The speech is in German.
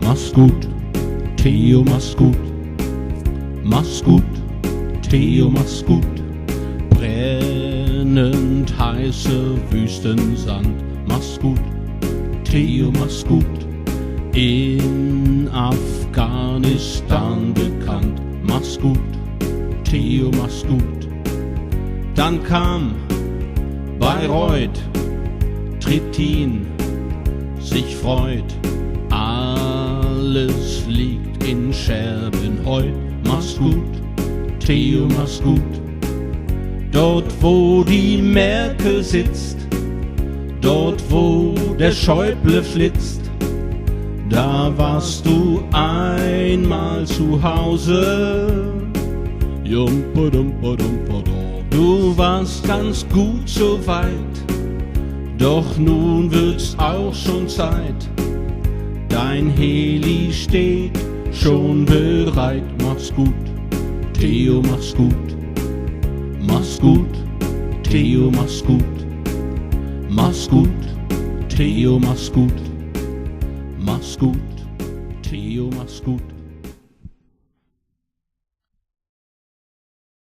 Mach's gut, Theo, mach's gut. Mach's gut, Theo, mach's gut. Brennend heißer Wüstensand. Mach's gut, Theo, mach's gut. In Afghanistan bekannt. Mach's gut, Theo, mach's gut. Dann kam Bayreuth, Trittin, sich freut. Alles liegt in Scherben heut. Mach's gut, Theo, mach's gut. Dort wo die Merkel sitzt, dort wo der Schäuble flitzt, da warst du einmal zu Hause. Du warst ganz gut so weit, doch nun wird's auch schon Zeit. Dein Heli steht schon bereit. Mach's gut, Theo, mach's gut. Mach's gut, Theo, mach's gut. Mach's gut, Theo, mach's gut. Mach's gut, Theo, mach's gut.